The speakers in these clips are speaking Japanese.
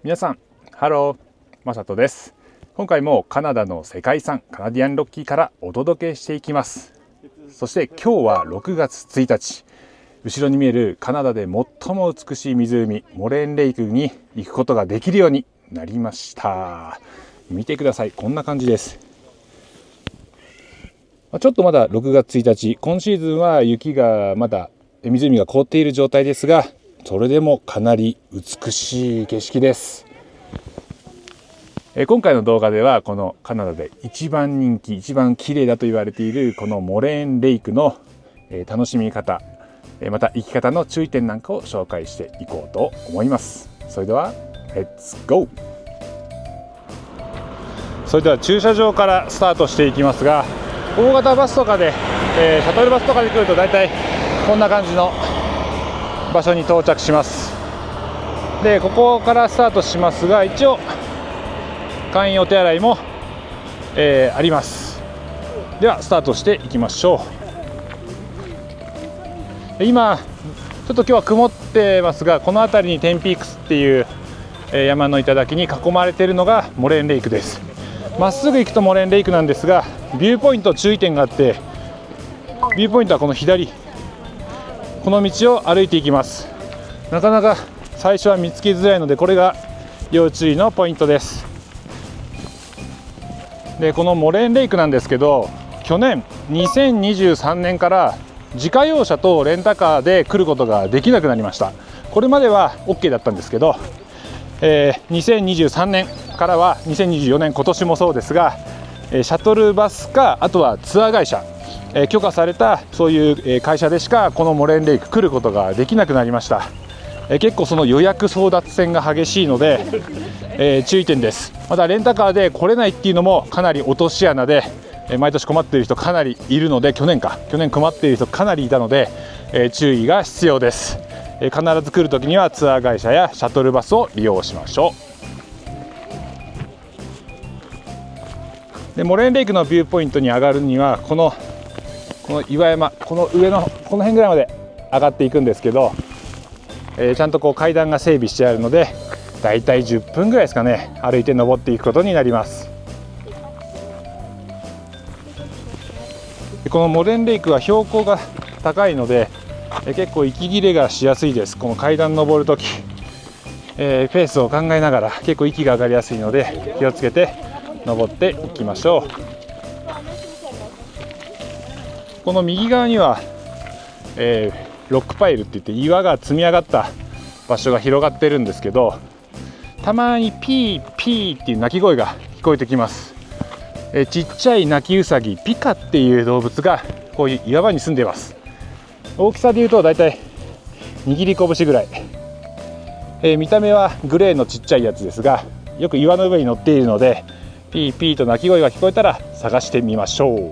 皆さんハロー、マサトです。今回もカナダの世界遺産カナディアンロッキーからお届けしていきます。そして今日は6月1日、後ろに見えるカナダで最も美しい湖モレーンレイクに行くことができるようになりました。見てください、こんな感じです。ちょっとまだ6月1日、今シーズンは雪がまだ湖が凍っている状態ですが、それでもかなり美しい景色です。今回の動画ではこのカナダで一番人気、一番綺麗だと言われているこのモレーンレイクの楽しみ方、また行き方の注意点なんかを紹介していこうと思います。それではレッツゴー。それでは駐車場からスタートしていきますが、大型バスとかで、シャトルバスとかで来るとだいたいこんな感じの場所に到着します。でここからスタートしますが、一応簡易お手洗いも、あります。ではスタートしていきましょう。今ちょっと今日は曇ってますが、この辺りにテンピークスっていう、山の頂に囲まれているのがモレーンレイクです。まっすぐ行くとモレーンレイクなんですが、ビューポイント注意点があって、ビューポイントはこの左、この道を歩いていきます。なかなか最初は見つけづらいので、これが要注意のポイントです。でこのモレーンレイクなんですけど、去年2023年から自家用車とレンタカーで来ることができなくなりました。これまでは OK だったんですけど、2023年からは2024年、今年もそうですが、シャトルバスか、あとはツアー会社、許可されたそういう会社でしかこのモレーンレイク来ることができなくなりました。結構その予約争奪戦が激しいので、注意点です。またレンタカーで来れないっていうのもかなり落とし穴で、毎年困っている人かなりいるので、去年困っている人かなりいたので、注意が必要です。必ず来るときにはツアー会社やシャトルバスを利用しましょう。でモレーンレイクのビューポイントに上がるにはこの岩山、この上のこの辺ぐらいまで上がっていくんですけど、ちゃんとこう階段が整備してあるので、だいたい10分ぐらいですかね、歩いて登っていくことになります。でこのモレーンレイクは標高が高いので、結構息切れがしやすいです。この階段登るとき、ペースを考えながら結構息が上がりやすいので、気をつけて登っていきましょう。この右側には、ロックパイルっていって岩が積み上がった場所が広がってるんですけど、たまにピーピーっていう鳴き声が聞こえてきます。ちっちゃい鳴きウサギピカっていう動物がこういう岩場に住んでいます。大きさでいうとだいたい握り拳ぐらい、見た目はグレーのちっちゃいやつですが、よく岩の上に乗っているので、ピーピーと鳴き声が聞こえたら探してみましょう。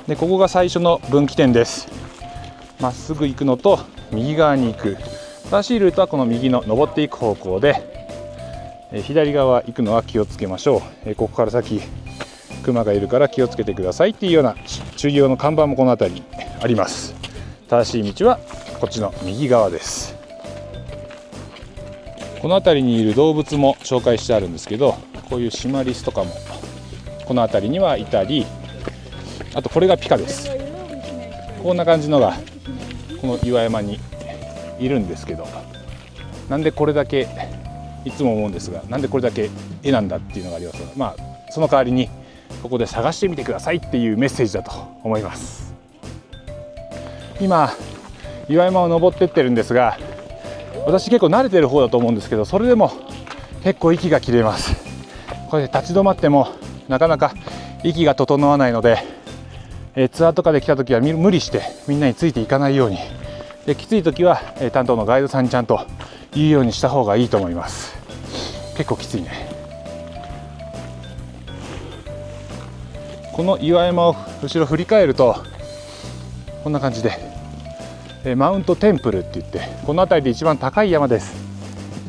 でここが最初の分岐点です。まっすぐ行くのと右側に行く正しいルートはこの右の登っていく方向で、左側行くのは気をつけましょう。ここから先クマがいるから気をつけてくださいっていうような注意用の看板もこの辺りにあります。正しい道はこっちの右側です。この辺りにいる動物も紹介してあるんですけど、こういうシマリスとかもこの辺りにはいたり、あとこれがピカです。こんな感じのがこの岩山にいるんですけど、なんでこれだけ、いつも思うんですが、なんでこれだけ絵なんだっていうのがありますが、その代わりにここで探してみてくださいっていうメッセージだと思います。今岩山を登ってってるんですが、私結構慣れてる方だと思うんですけど、それでも結構息が切れます。これで立ち止まってもなかなか息が整わないので、ツアーとかで来た時は無理してみんなについていかないように、できつい時は担当のガイドさんにちゃんと言うようにした方がいいと思います。結構きついね。この岩山を後ろ振り返るとこんな感じで、マウントテンプルって言って、この辺りで一番高い山です。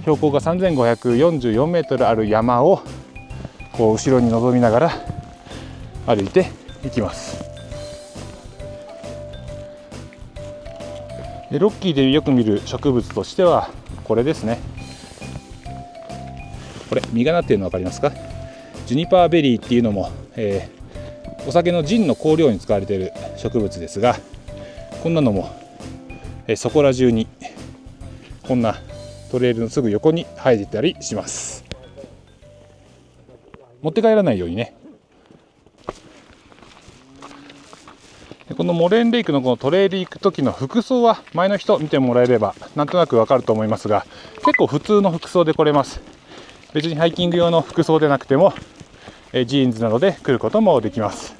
標高が3544メートルある山をこう後ろに望みながら歩いていきます。でロッキーでよく見る植物としてはこれですね。これ実がなっているの分かりますか？ジュニパーベリーっていうのも、お酒のジンの香料に使われている植物ですが、こんなのも、そこら中にこんなトレイルのすぐ横に生えていたりします。持って帰らないようにね。でこのモレーンレイクのこのトレイル行く時の服装は前の人見てもらえればなんとなくわかると思いますが、結構普通の服装で来れます。別にハイキング用の服装でなくてもジーンズなどで来ることもできます。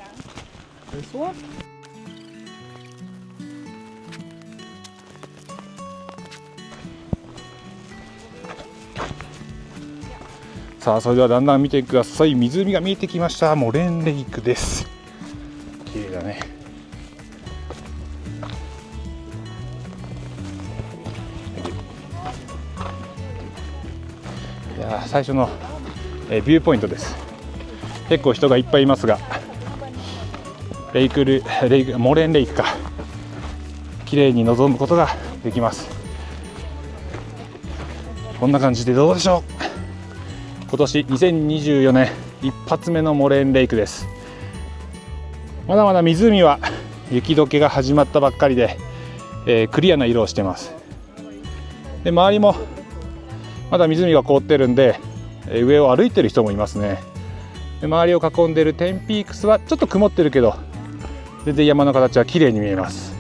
さあそれではだんだん見てください。湖が見えてきました。モレーンレイクです。綺麗だね。いや最初のビューポイントです。結構人がいっぱいいますが、モレーンレイクか綺麗に望むことができます。こんな感じでどうでしょう。今年2024年一発目のモレーンレイクです。まだまだ湖は雪解けが始まったばっかりで、クリアな色をしてます。で周りもまだ湖が凍ってるんで、上を歩いてる人もいますね。で周りを囲んでるテンピークスはちょっと曇ってるけど全然山の形は綺麗に見えます。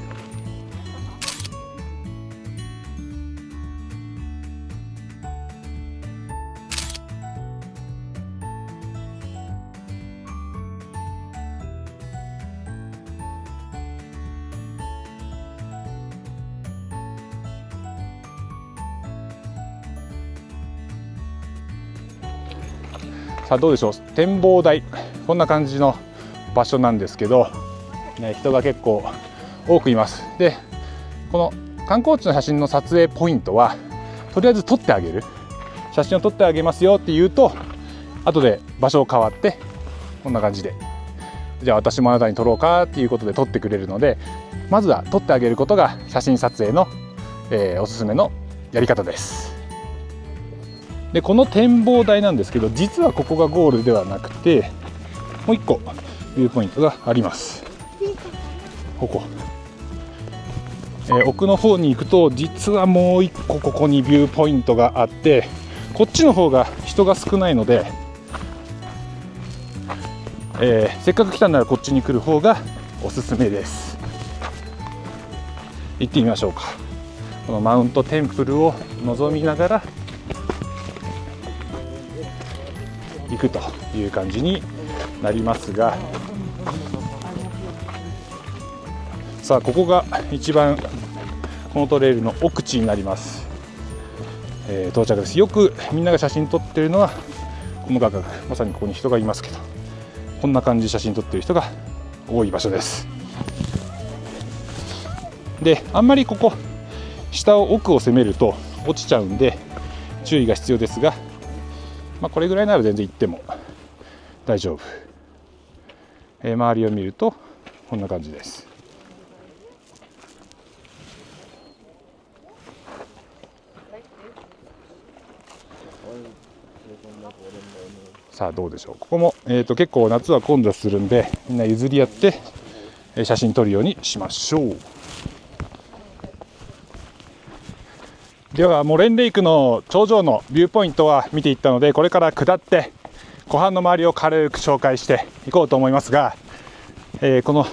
さあどうでしょう。展望台こんな感じの場所なんですけど、人が結構多くいます。でこの観光地の写真の撮影ポイントはとりあえず撮ってあげる、写真を撮ってあげますよって言うと後で場所を変わってこんな感じでじゃあ私もあなたに撮ろうかっていうことで撮ってくれるので、まずは撮ってあげることが写真撮影の、おすすめのやり方です。でこの展望台なんですけど、実はここがゴールではなくてもう一個ビューポイントがあります。ここ、奥の方に行くと実はもう一個ここにビューポイントがあって、こっちの方が人が少ないので、せっかく来たならこっちに来る方がおすすめです。行ってみましょうか。このマウントテンプルを望みながら行くという感じになりますが、さあここが一番このトレイルの奥地になります。到着です。よくみんなが写真撮ってるのはこの画角、まさにここに人がいますけど、こんな感じで写真撮ってる人が多い場所です。であんまりここ下を奥を攻めると落ちちゃうんで注意が必要ですが、これぐらいなら全然行っても大丈夫。周りを見るとこんな感じです。さあどうでしょう。ここも、結構夏は混雑するんでみんな譲り合って写真撮るようにしましょう。ではモレンレイクの頂上のビューポイントは見ていったので、これから下って湖畔の周りを軽く紹介していこうと思いますが、この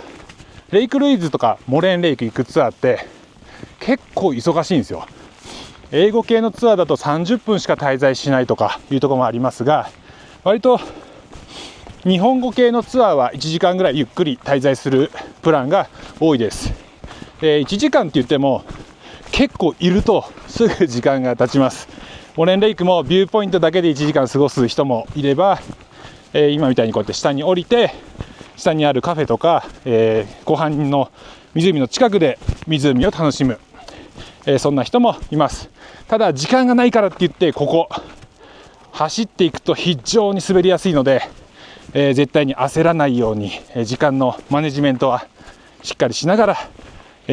レイクルイズとかモレンレイク行くツアーって結構忙しいんですよ。英語系のツアーだと30分しか滞在しないとかいうところもありますが、割と日本語系のツアーは1時間ぐらいゆっくり滞在するプランが多いです。1時間って言っても結構いるとすぐ時間が経ちます。モレンレイクもビューポイントだけで1時間過ごす人もいれば、今みたいにこうやって下に降りて下にあるカフェとか、湖畔の湖の近くで湖を楽しむ、そんな人もいます。ただ時間がないからって言ってここ走っていくと非常に滑りやすいので、絶対に焦らないように、時間のマネジメントはしっかりしながら、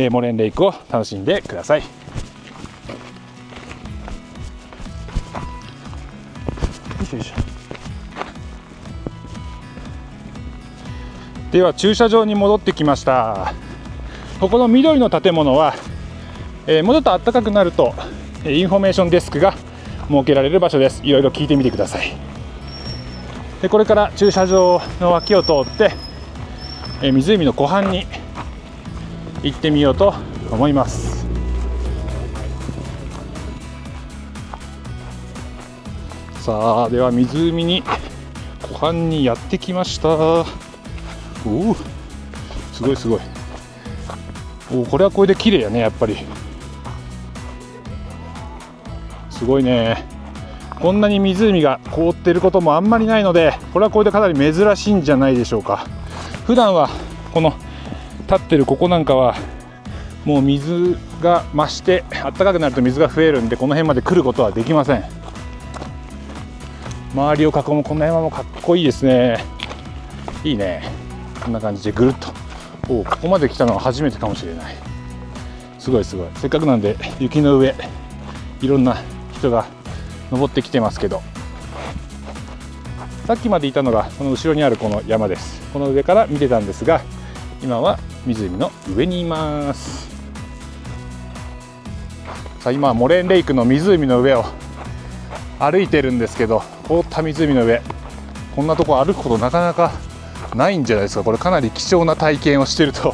モレンレイクを楽しんでください。よいしょよいしょ。では駐車場に戻ってきました。ここの緑の建物は、もうちょっと暖かくなるとインフォメーションデスクが設けられる場所です。いろいろ聞いてみてください。でこれから駐車場の脇を通って、湖の湖畔に行ってみようと思います。さあ、では湖に湖畔にやってきました。おお、すごいすごい。おお、これはこれで綺麗やね。やっぱりすごいね。こんなに湖が凍ってることもあんまりないので、これはこれでかなり珍しいんじゃないでしょうか。普段はこの立ってるここなんかはもう水が増して暖かくなると水が増えるんで、この辺まで来ることはできません。周りを囲むこの山もかっこいいですね。いいね。こんな感じでぐるっと。おお、ここまで来たのは初めてかもしれない。すごいすごい。せっかくなんで雪の上いろんな人が登ってきてますけど、さっきまでいたのがこの後ろにあるこの山です。この上から見てたんですが、今は湖の上にいます。さあ、今モレンレイクの湖の上を歩いてるんですけど、凍った湖の上、こんなとこ歩くことなかなかないんじゃないですか。これかなり貴重な体験をしていると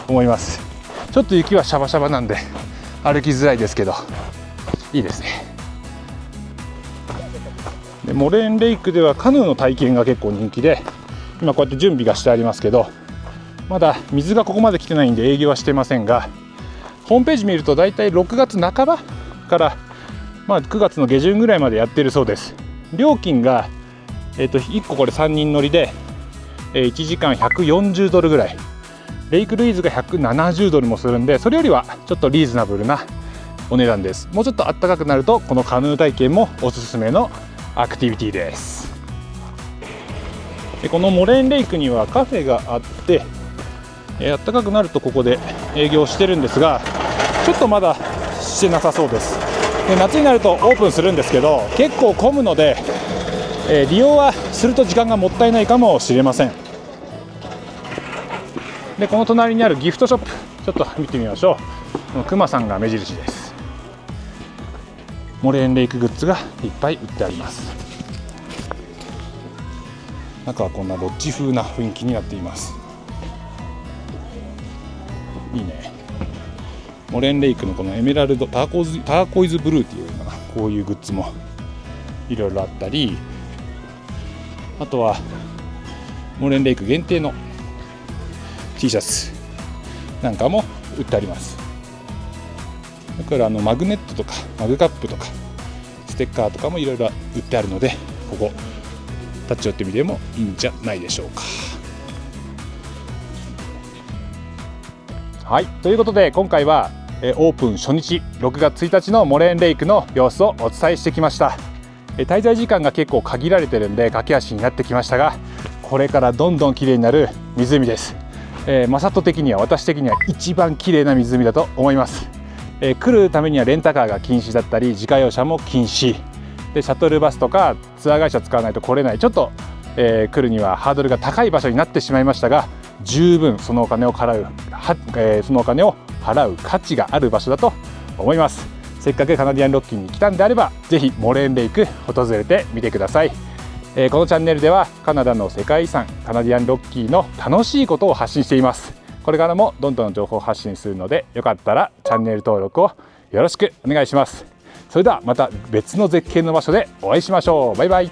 思います。ちょっと雪はシャバシャバなんで歩きづらいですけど、いいですね。でモレンレイクではカヌーの体験が結構人気で、今こうやって準備がしてありますけど、まだ水がここまで来てないんで営業はしてませんが、ホームページ見るとだいたい6月半ばから、9月の下旬ぐらいまでやってるそうです。料金が、1個これ3人乗りで、1時間140ドルぐらい、レイクルイーズが170ドルもするんで、それよりはちょっとリーズナブルなお値段です。もうちょっと暖かくなるとこのカヌー体験もおすすめのアクティビティです。でこのモレンレイクにはカフェがあって、暖かくなるとここで営業してるんですが、ちょっとまだしてなさそうです。で夏になるとオープンするんですけど、結構混むので、利用はすると時間がもったいないかもしれません。でこの隣にあるギフトショップ、ちょっと見てみましょう。このクマさんが目印です。モレンレイクグッズがいっぱい売ってあります。中はこんなロッジ風な雰囲気になっています。いいね。モレンレイクのこのエメラルドターコイズブルーっていうのかな、こういうグッズもいろいろあったり、あとはモレンレイク限定の T シャツなんかも売ってあります。だからマグネットとかマグカップとかステッカーとかもいろいろ売ってあるので、ここ立ち寄ってみてもいいんじゃないでしょうか。はい、ということで今回はオープン初日6月1日のモレンレイクの様子をお伝えしてきました。滞在時間が結構限られてるんで駆け足になってきましたが、これからどんどん綺麗になる湖です。マサト的には、私的には一番綺麗な湖だと思います。来るためにはレンタカーが禁止だったり、自家用車も禁止で、シャトルバスとかツアー会社使わないと来れない、ちょっと、来るにはハードルが高い場所になってしまいましたが、十分そのお金を払う価値がある場所だと思います。せっかくカナディアンロッキーに来たんであれば、ぜひモレンレイク訪れてみてください。このチャンネルではカナダの世界遺産カナディアンロッキーの楽しいことを発信しています。これからもどんどん情報発信するので、よかったらチャンネル登録をよろしくお願いします。それではまた別の絶景の場所でお会いしましょう。バイバイ。